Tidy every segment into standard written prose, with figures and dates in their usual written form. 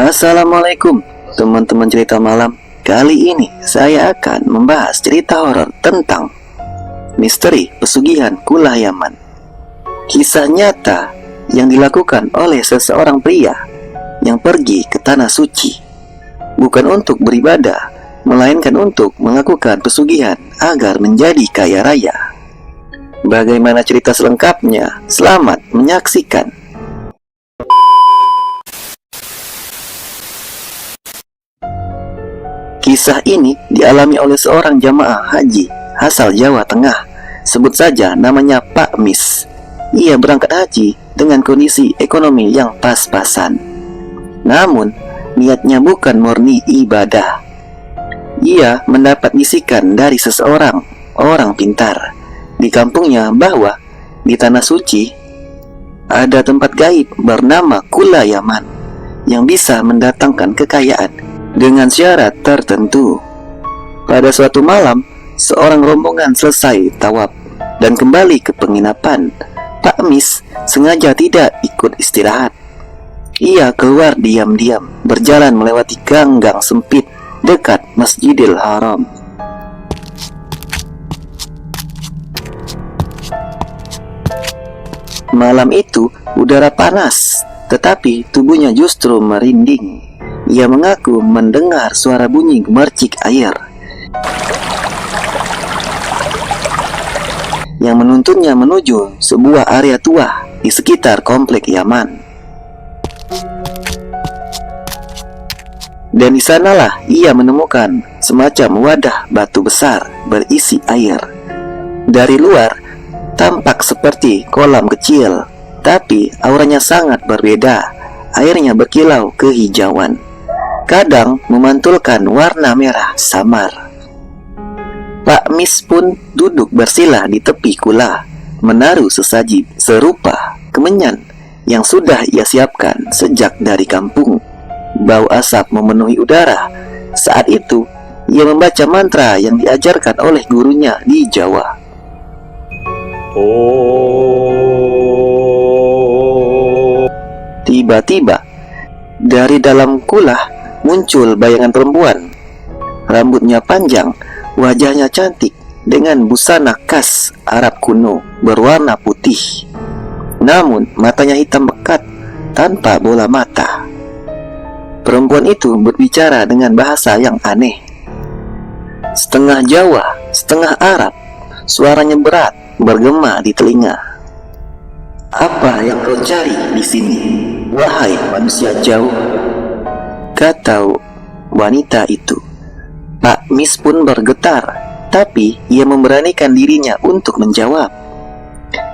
Assalamualaikum teman-teman cerita malam. Kali ini saya akan membahas cerita horor tentang misteri pesugihan Kula Yaman. Kisah nyata yang dilakukan oleh seseorang pria yang pergi ke tanah suci, bukan untuk beribadah, melainkan untuk melakukan pesugihan agar menjadi kaya raya. Bagaimana cerita selengkapnya? Selamat menyaksikan. Kisah ini dialami oleh seorang jamaah haji asal Jawa Tengah. Sebut saja namanya Pak Mis. Ia berangkat haji dengan kondisi ekonomi yang pas-pasan. Namun, niatnya bukan murni ibadah. Ia mendapat bisikan dari seseorang orang pintar di kampungnya bahwa di tanah suci ada tempat gaib bernama Kula Yaman yang bisa mendatangkan kekayaan dengan syarat tertentu. Pada suatu malam, seorang rombongan selesai tawaf dan kembali ke penginapan. Pak Mis sengaja tidak ikut istirahat. Ia keluar diam-diam, berjalan melewati gang-gang sempit dekat Masjidil Haram. Malam itu udara panas, tetapi tubuhnya justru merinding. Ia mengaku mendengar suara bunyi gemercik air yang menuntunnya menuju sebuah area tua di sekitar komplek Yaman. Dan di sanalah ia menemukan semacam wadah batu besar berisi air. Dari luar tampak seperti kolam kecil, tapi auranya sangat berbeda. Airnya berkilau kehijauan, kadang memantulkan warna merah samar. Pak Mis pun duduk bersila di tepi kula, menaruh sesaji serupa kemenyan yang sudah ia siapkan sejak dari kampung. Bau asap memenuhi udara. Saat itu, ia membaca mantra yang diajarkan oleh gurunya di Jawa. Tiba-tiba, dari dalam kula muncul bayangan perempuan. Rambutnya panjang, wajahnya cantik dengan busana khas Arab kuno berwarna putih. Namun matanya hitam pekat tanpa bola mata. Perempuan itu berbicara dengan bahasa yang aneh. Setengah Jawa, setengah Arab. Suaranya berat, bergema di telinga. "Apa yang kau cari di sini, wahai manusia jauh?" kata wanita itu. Pak Mis pun bergetar, tapi ia memberanikan dirinya untuk menjawab.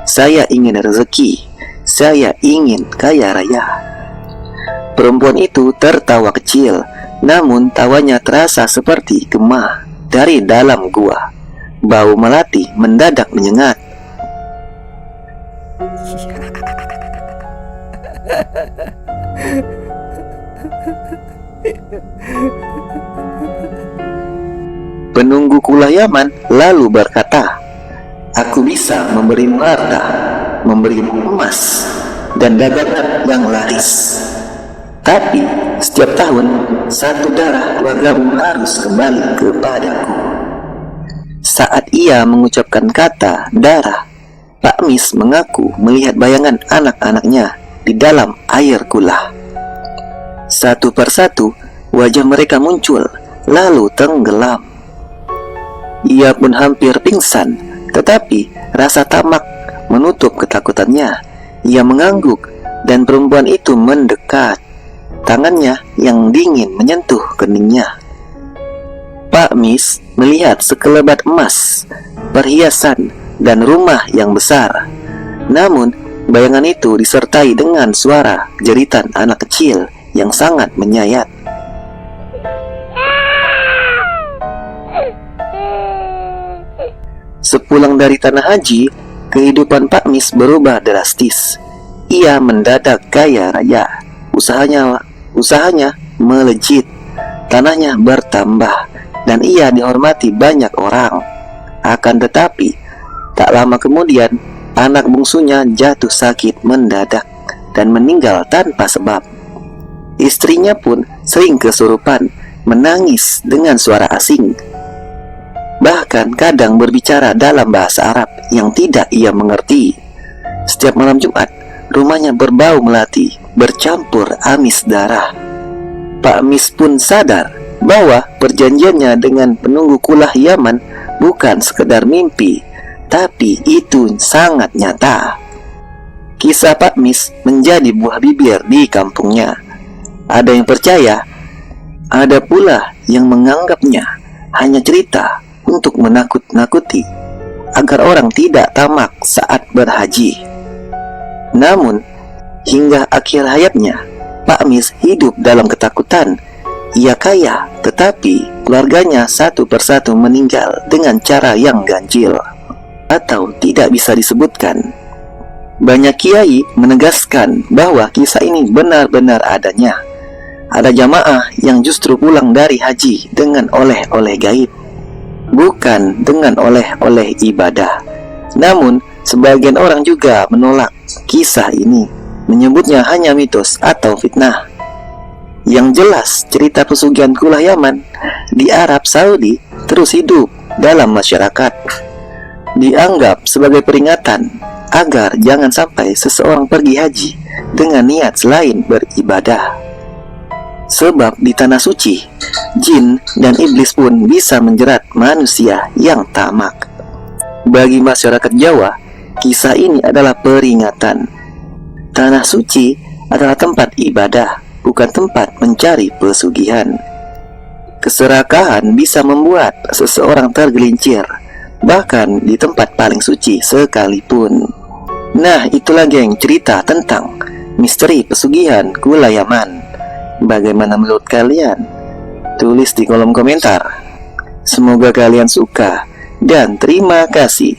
"Saya ingin rezeki, saya ingin kaya raya." Perempuan itu tertawa kecil, namun tawanya terasa seperti gema dari dalam gua. Bau melati mendadak menyengat. Penunggu Kula Yaman lalu berkata, "Aku bisa memberimu harta, memberimu emas, dan dagangan yang laris. Tapi setiap tahun satu darah keluargamu harus kembali kepadaku." Saat ia mengucapkan kata darah, Pak Mis mengaku melihat bayangan anak-anaknya di dalam air kula. Satu persatu wajah mereka muncul, lalu tenggelam. Ia pun hampir pingsan, tetapi rasa tamak menutup ketakutannya. Ia mengangguk dan perempuan itu mendekat. Tangannya yang dingin menyentuh keningnya. Pak Mis melihat sekelebat emas, perhiasan, dan rumah yang besar. Namun, bayangan itu disertai dengan suara jeritan anak kecil yang sangat menyayat. Sepulang dari tanah haji, kehidupan Pak Mis berubah drastis. Ia mendadak kaya raya. Usahanya melejit, tanahnya bertambah, dan ia dihormati banyak orang. Akan tetapi, tak lama kemudian, anak bungsunya jatuh sakit mendadak dan meninggal tanpa sebab. Istrinya pun sering kesurupan, menangis dengan suara asing. Bahkan kadang berbicara dalam bahasa Arab yang tidak ia mengerti. Setiap malam Jumat, rumahnya berbau melati, bercampur amis darah. Pak Mis pun sadar bahwa perjanjiannya dengan penunggu kulah Yaman bukan sekedar mimpi, tapi itu sangat nyata. Kisah Pak Mis menjadi buah bibir di kampungnya. Ada yang percaya, ada pula yang menganggapnya hanya cerita untuk menakut-nakuti agar orang tidak tamak saat berhaji. Namun, hingga akhir hayatnya, Pak Mis hidup dalam ketakutan. Ia kaya, tetapi keluarganya satu persatu meninggal dengan cara yang ganjil atau tidak bisa disebutkan. Banyak kiai menegaskan bahwa kisah ini benar-benar adanya. Ada jamaah yang justru pulang dari haji dengan oleh-oleh gaib, bukan dengan oleh-oleh ibadah. Namun, sebagian orang juga menolak kisah ini, menyebutnya hanya mitos atau fitnah. Yang jelas, cerita pesugihan kulah Yaman di Arab Saudi terus hidup dalam masyarakat. Dianggap sebagai peringatan agar jangan sampai seseorang pergi haji dengan niat selain beribadah. Sebab di tanah suci, jin dan iblis pun bisa menjerat manusia yang tamak. Bagi masyarakat Jawa, kisah ini adalah peringatan. Tanah suci adalah tempat ibadah, bukan tempat mencari pesugihan. Keserakahan bisa membuat seseorang tergelincir, bahkan di tempat paling suci sekalipun. Nah, itulah geng cerita tentang misteri pesugihan Kulah Yaman. Bagaimana menurut kalian? Tulis di kolom komentar. Semoga kalian suka dan terima kasih.